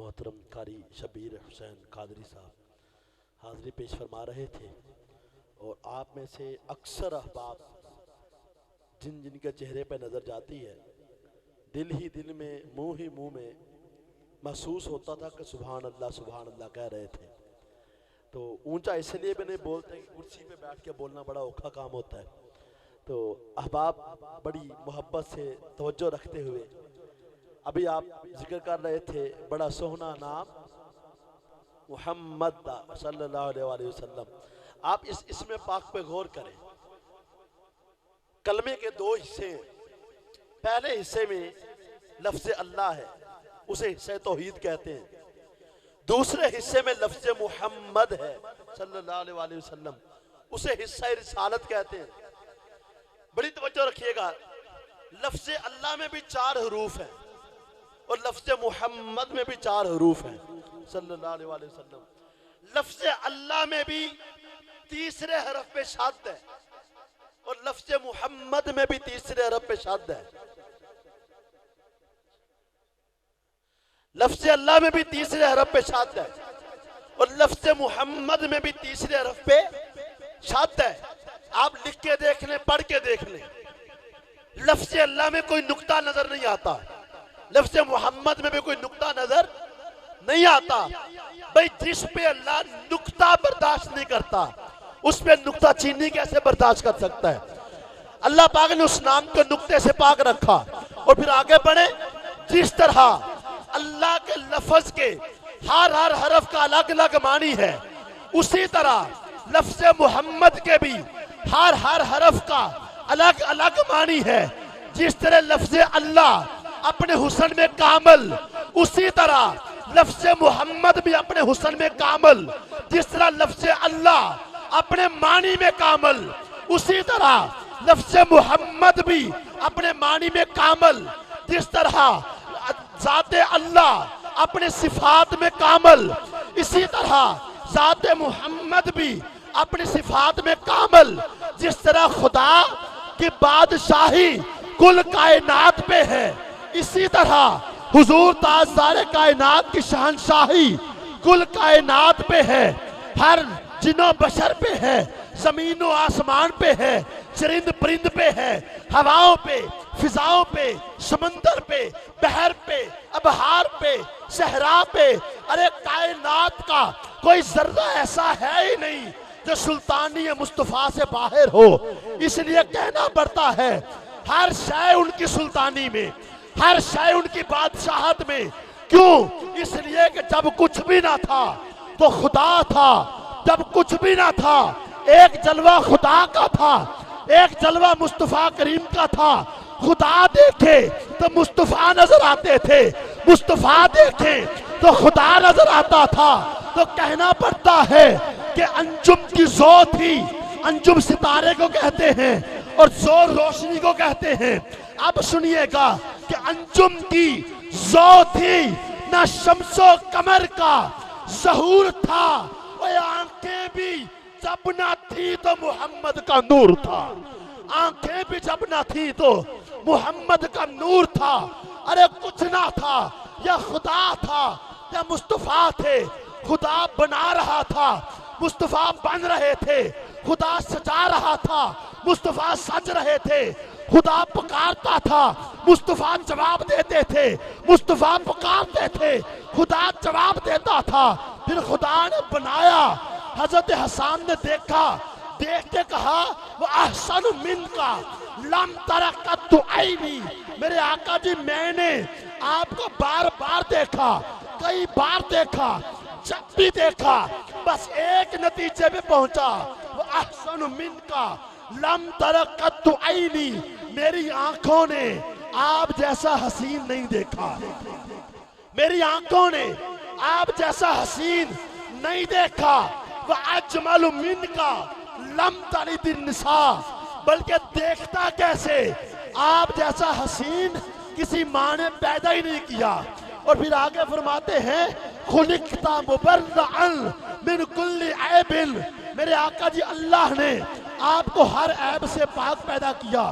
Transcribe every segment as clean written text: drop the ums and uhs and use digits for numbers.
मोहतरम कारी शबीर हुसैन कादरी साहब हाज़िरी पेश फरमा रहे थे और आप में से अक्सर अहबाब जिन जिनके चेहरे पर नज़र जाती है, दिल ही दिल में मुंह ही मुंह में महसूस होता था कि सुभान अल्लाह कह रहे थे। तो ऊंचा इसलिए भी नहीं बोलते कि कुर्सी पे बैठ के बोलना बड़ा औखा काम होता है। तो अहबाब बड़ी मोहब्बत से तवज्जो रखते हुए अभी आप जिक्र कर रहे थे बड़ा सोहना नाम मुहम्मद सल्लल्लाहु अलैहि वसल्लम। आप इस इसमें पाक पे गौर करें। कलमे के दो हिस्से हैं। पहले हिस्से में लफ्ज़ अल्लाह है, उसे हिस्से तौहीद कहते हैं। दूसरे हिस्से में लफ्ज़ मुहम्मद है सल्लल्लाहु अलैहि वसल्लम, उसे हिस्सा रिसालत कहते हैं। बड़ी तवज्जो रखिएगा, लफ्ज़ अल्लाह में भी 4 हरूफ हैं और लफ्ज़ मुहम्मद में भी 4 हरूफ हैं सल्लल्लाहु अलैहि वसल्लम। लफ्ज़ अल्लाह में भी तीसरे हरफ पे शद है और लफ्ज़ मुहम्मद में भी तीसरे हरफ पे शद है। लफ्ज़ अल्लाह में भी तीसरे हरफ पे शद है और लफ्ज़ मुहम्मद में भी तीसरे हरफ पे शद है। आप लिख के देख लें, पढ़ के देख लें, लफ्ज़ अल्लाह में कोई नुक्ता नजर नहीं आता, लफ्ज़ मुहम्मद में भी कोई नुक्ता नजर नहीं आता। भाई जिस पे अल्लाह नुक्ता बर्दाश्त नहीं करता उस पे नुक्ता चीनी कैसे बर्दाश्त कर सकता है? अल्लाह पाक ने उस नाम को नुक्ते से पाक रखा। और फिर आगे बढ़े, जिस तरह अल्लाह के लफ्ज के हर हरफ का अलग अलग मानी है, उसी तरह लफ्ज़ मुहम्मद के भी हर हरफ का अलग अलग मानी है। जिस तरह लफ्ज़ अल्लाह अपने हुस्न में कामल, उसी तरह लफ्ज़ मुहम्मद भी अपने हुस्न में कामल। जिस तरह लफ्ज़ अल्लाह अपने मानी में कामल, उसी तरह लफ्ज़ मुहम्मद भी अपने मानी में कामल। जिस तरह ज़ाते अल्लाह अपने सिफात में कामल, इसी तरह ज़ाते मुहम्मद भी अपने सिफात में कामल। जिस तरह खुदा की बादशाही कुल कायनात पे है, इसी तरह हुजूर ताजदार कायनात की शहंशाही कुल कायनात पे है। हर जिनो बशर पे है, जमीन व आसमान पे है, चरिंद परिंद पे है, हवाओं पे, फिजाओं पे, समंदर पे, बहर पे, अबहार पे, सहरा पे। अरे कायनात का कोई जर्रा ऐसा है ही नहीं जो सुल्तानी मुस्तफा से बाहर हो। इसलिए कहना पड़ता है हर शय उनकी सुल्तानी में, हर शय उनकी बादशाहत में। क्यों? इसलिए कि जब कुछ भी ना था तो खुदा था, जब कुछ भी ना था एक जलवा खुदा का था, एक जलवा मुस्तफा करीम का था। खुदा देखे तो मुस्तफा नजर आते थे, मुस्तफा देखे तो खुदा नजर आता था। तो कहना पड़ता है कि अंजुम की जो थी, अंजुम सितारे को कहते हैं और जोर रोशनी को कहते हैं। अब सुनिएगा कि अंजुम की जो थी, ना शम्सो कमर का ज़हूर था, और आंखें भी जब ना थी तो मोहम्मद का नूर था। आंखें भी जब ना थी तो मोहम्मद का नूर था। अरे कुछ ना था, या खुदा था या मुस्तफा थे। खुदा बना रहा था, मुस्तफा बन रहे थे। खुदा सजा रहा था, मुस्तफा सज रहे थे। खुदा पुकारता था, मुस्तफा जवाब देते थे। मुस्तफा पुकारते थे, खुदा जवाब देता था। फिर खुदा ने बनाया। हजरत हसन ने देखा, देख के कहा वो अहसन मिन का लम तरकत तो आईनी। मेरे आका जी, मैंने आपको बार बार देखा, कई बार देखा, जब भी देखा बस एक नतीजे पे पहुंचा, वो अहसन मिन का लम तरकत तो आईनी। मेरी आंखों ने आप जैसा हसीन नहीं देखा, मेरी आंखों ने आप जैसा हसीन नहीं देखा। वह अजमल मिन का लम तलिद निसा। बल्कि देखता कैसे, आप जैसा हसीन किसी माँ ने पैदा ही नहीं किया। और फिर आगे फरमाते हैं खुलिकता मुबर्रअन मिन कुल्ली ऐबिन। मेरे आका जी, अल्लाह ने आपको हर ऐब से पाक पैदा किया,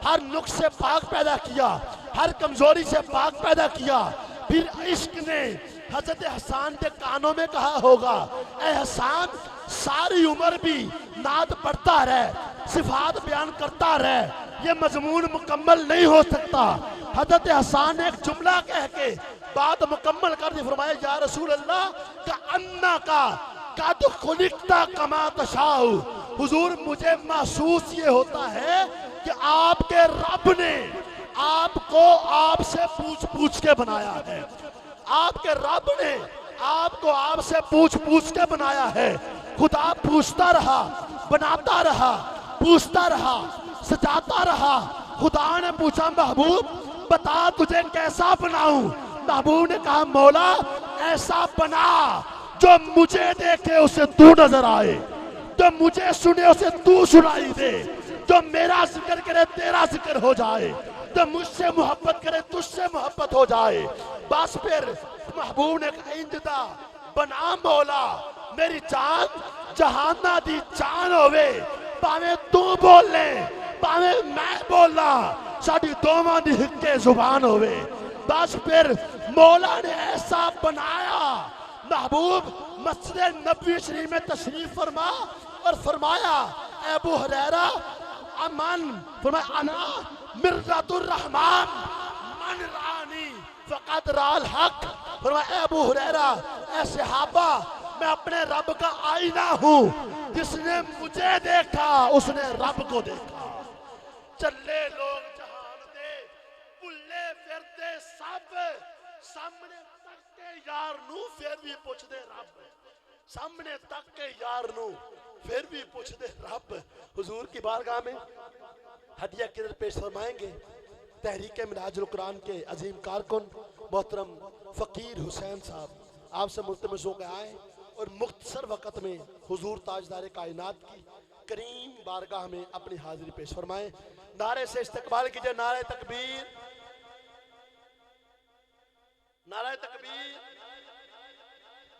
हर नुक्स से पाक पैदा किया, हर कमजोरी से पाक पैदा किया। फिर इश्क ने हजरत हसन के कानों में कहा होगा, ए हसन सारी उम्र भी नात पढ़ता रहे, सिफात बयान करता रहे, ये मजमून मुकम्मल नहीं हो सकता। हजरत हसन ने एक जुमला कह के बात मुकम्मल कर दी। फरमाया या रसूल अल्लाह का अन्ना का काद खुलिकता कमा तशाउ, हुजूर मुझे महसूस ये होता है कि आपके रब ने आपको आपसे पूछ पूछ के बनाया है, आपके रब ने आपको आपसे पूछ पूछ के बनाया है। खुदा पूछता रहा, बनाता रहा, पूछता रहा, सजाता रहा। खुदा ने पूछा महबूब बता तुझे कैसा बनाऊं? महबूब ने कहा मौला ऐसा बना जो मुझे देखे उसे तू नजर आए, जो मुझे सुने उसे तू सुनाई दे, जो मेरा जिक्र करे तेरा जिक्र हो जाए, जो मुझसे मोहब्बत करे तुझसे मोहब्बत हो जाए। बस फिर महबूब ने कहा इंजदा बना मौला मेरी जान जहाना दी जान होवे, भावे तू बोल ले भावे मैं बोलना, साड़ी दोवां दी हिक्के जुबान होवे। बस फिर मौला ने ऐसा बनाया। महबूब मस्जिद नबी शरीफ में तशरीफ फरमा और फरमाया अबू हुरैरा अमन, फरमाया अना मिर्जातुर रहमान मन रानी फकत राल हक। फरमाया अबू हुरैरा ऐ सहाबा मैं अपने रब का आईना हूँ, जिसने मुझे देखा उसने रब को देखा। चले लोग जहान दे भुले फिरते सब, सामने तक के यार नू फिर भी पुछदे रब, सामने तक के यार नू फिर भी पुछदे रब। हुजूर की बारगाह में हदिया किधर पेश फरमाएंगे तहरीक मिराजुल कुरान के अजीम कारकुन मोहतरम फ़कीर हुसैन साहब आपसे मुल्तमस हो के आए और मुख्तसर वक़्त में हुजूर ताजदार कायनात की करीम बारगाह में अपनी हाजिरी पेश फरमाएं। नारे से इस्तकबाल कीजिए, नारे तकबीर, नारे तकबीर,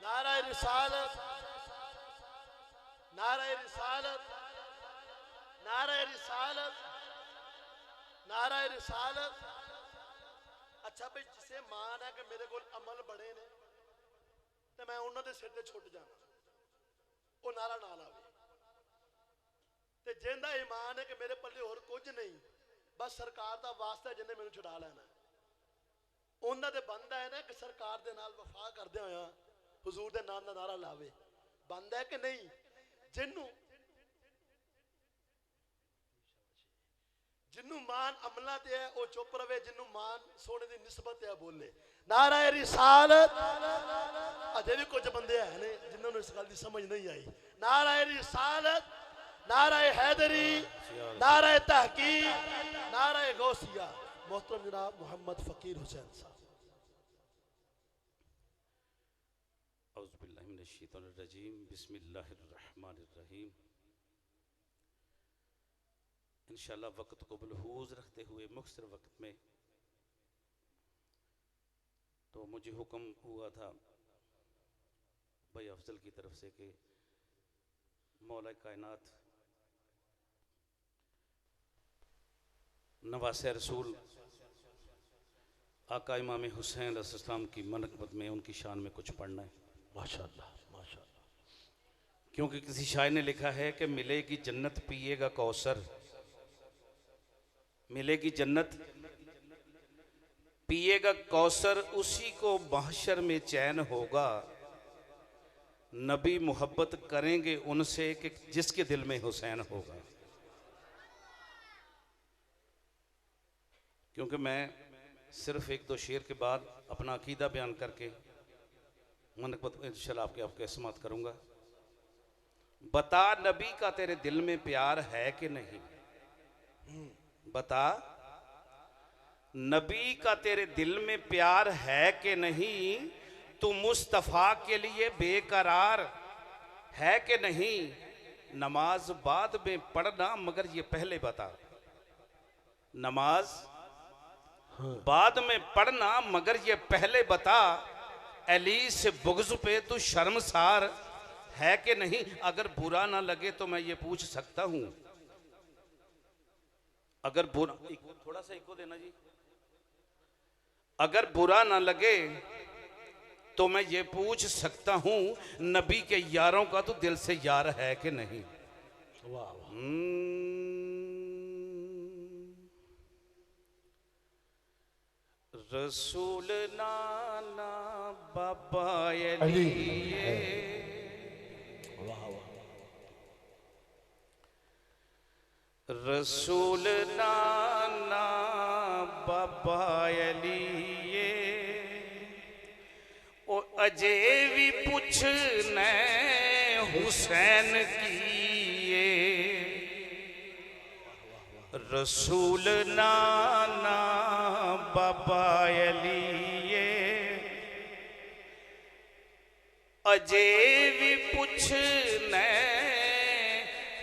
नारे रिसालत, नारे रिसालत, नारे रिसालत, नारे रिसालत। अच्छा भाई जिसे मान है कि मेरे को अमल बड़े ने तो मैं उन्होंने सिर ते छुट जाना, वो नारा ना लावे। ते जिंदा ईमान है कि मेरे पल्ले होर कुछ नहीं, बस सरकार का वास्ता जिन्हें मैंने छुड़ा लेना, उन्होंने बनता है ना कि सरकार के नाल वफा करदे होया हुजूर दे नाम का नारा लावे। बनता है कि नहीं? जिन्नू जिन्नू मान अमला ते है वो चुप रवे, जिन्नू मान सोने की निस्बत है बोले। नारा रिसालत। अजे भी कुछ बंदे है ने जिन्होंने इस गल की समझ नहीं आई। नारा रिसालत, नारा हैदरी, नारा तहकीक, नारा गौसिया। मोहतरम जनाब मोहम्मद फ़कीर हुसैन साहब। औज़ुबिल्लाहि मिनश्शैतानिर्रजीम, बिस्मिल्लाहिर्रहमानिर्रहीम। इंशाअल्लाह वक्त को मलहूज़ रखते हुए मुख्तसर वक्त में तो मुझे हुक्म हुआ था भाई अफजल की तरफ से कि मौला कायनात नवासे रसूल आका इमाम हुसैन अलैहिस्सलाम की मनक़बत में उनकी शान में कुछ पढ़ना है। माशाअल्लाह माशाअल्लाह। क्योंकि किसी शायर ने लिखा है कि मिलेगी जन्नत पिएगा कौसर, मिलेगी जन्नत पिएगा कौसर, उसी को महशर में चैन होगा। नबी मोहब्बत करेंगे उनसे कि जिसके दिल में हुसैन होगा। क्योंकि मैं सिर्फ एक दो शेर के बाद अपना अकीदा बयान करके मनक़बत इंशाअल्लाह आपके समात करूंगा। बता नबी का तेरे दिल में प्यार है कि नहीं, बता नबी का तेरे दिल में प्यार है कि नहीं, तू मुस्तफ़ा के लिए बेकरार है कि नहीं। नमाज बाद में पढ़ना मगर ये पहले बता, नमाज बाद में पढ़ना मगर ये पहले बता। अली से बुग़्ज़ पे तू शर्मसार है कि नहीं। अगर बुरा ना लगे तो मैं ये पूछ सकता हूं, अगर बुरा, थोड़ा सा इको देना जी। अगर बुरा ना लगे तो मैं ये पूछ सकता हूं नबी के यारों का तो दिल से यार है कि नहीं? वाह वाह। रसूल नाना बाबा अली। अली, वाह वाह। रसूल नाना बाबा अली, ओ अजे भी पूछने हुसैन की। रसूल नाना बाबा अली, अजे भी पूछने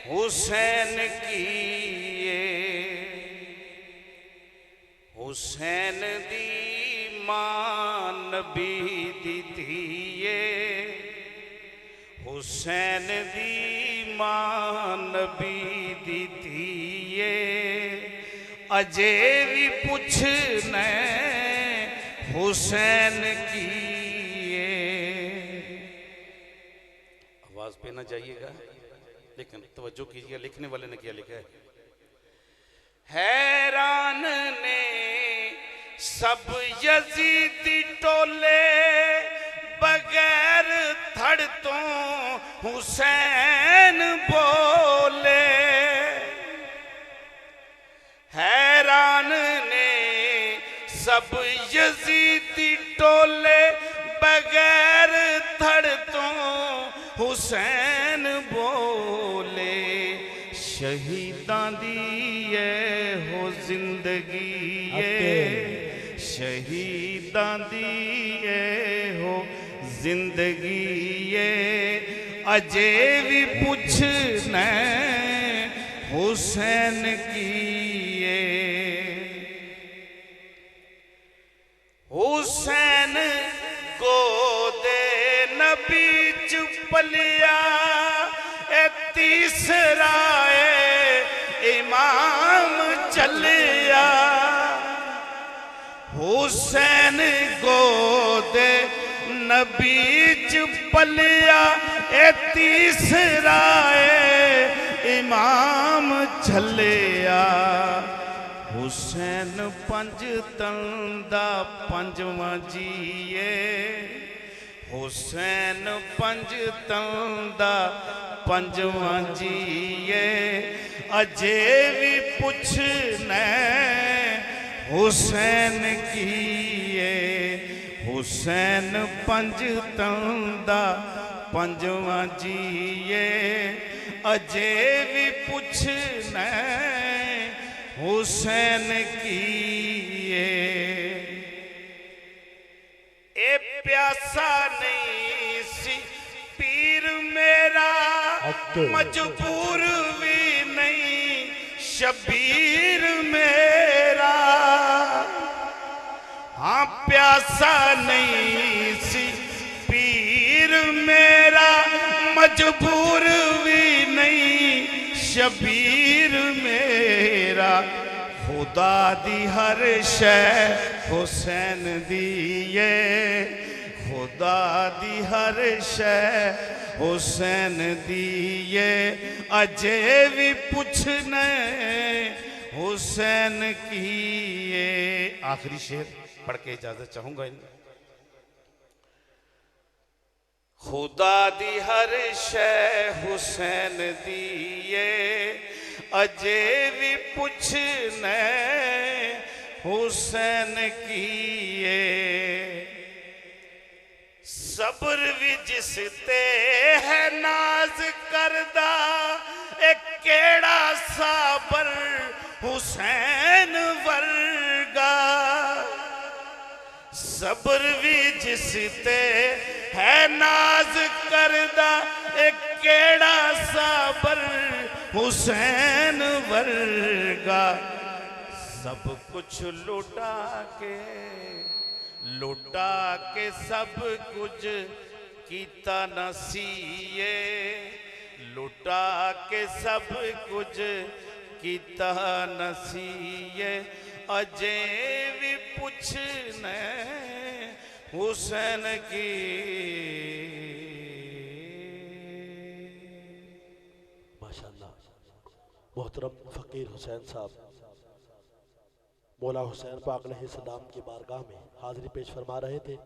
हुसैन की। हुसैन दी मां नबी दी धीए, हुसैन दी मां नबी दी धीए, अजे भी पूछने हुसैन की। आवाज पे ना जाइएगा, लेकिन तवज्जो कीजिए लिखने वाले ने क्या लिखा है। हैरान ने सब यजीदी टोले, बगैर थड़ तो हुसैन बोले। हैरान ने सब यजीदी टोले, बगैर थड़ तो हुसैन बोले। शहीदां दी हो जिंदगी है, शहीदां दी हो जिंदगी है, अजे भी पूछने हुसैन की। हुसैन गोदे नबी च पलिया, ए तीसरा इमाम चलिया। हुसैन गोदे नबी च पलिया, ए तीसरा इमाम चलिया। हुसैन पंज तंदा पंजवा जीए, हुसैन पंज तंदा पंजवा जीए, अजे भी पूछने हुसैन की। हुसैन पंज तंदा पंजवा जीए, अजे भी पूछने हुसैन की। ए प्यासा नहीं सी पीर मेरा, मजबूर भी नहीं शबीर मेरा। हाँ प्यासा नहीं सी पीर मेरा, मजबूर भी नहीं शबीर मेरा। खुदा दी हर शै हुसैन दिए, खुदा दी हर शै हुसैन दिए, अजे भी पूछने हुसैन की। आखिरी शेर पढ़ के इजाजत चाहूंगा। खुदा दी हर शै हुसैन दिए, अजे भी पूछने हुसैन किए। सब्र भी जिस ते है नाज करदा, एक केड़ा साबर हुसैन वर्गा। सब्र भी जिस ते है नाज करदा, एक केड़ा साबर हुसैन वर्गा। सब कुछ लुटा के सब कुछ कीता नसीए, लुटा के सब कुछ कीता नसीए। अजे भी पूछने हुसैन की। माशाअल्लाह। मोहतरम फकीर हुसैन साहब मौला हुसैन पाक अलैहिस्सलाम की बारगाह में हाजिरी पेश फरमा रहे थे।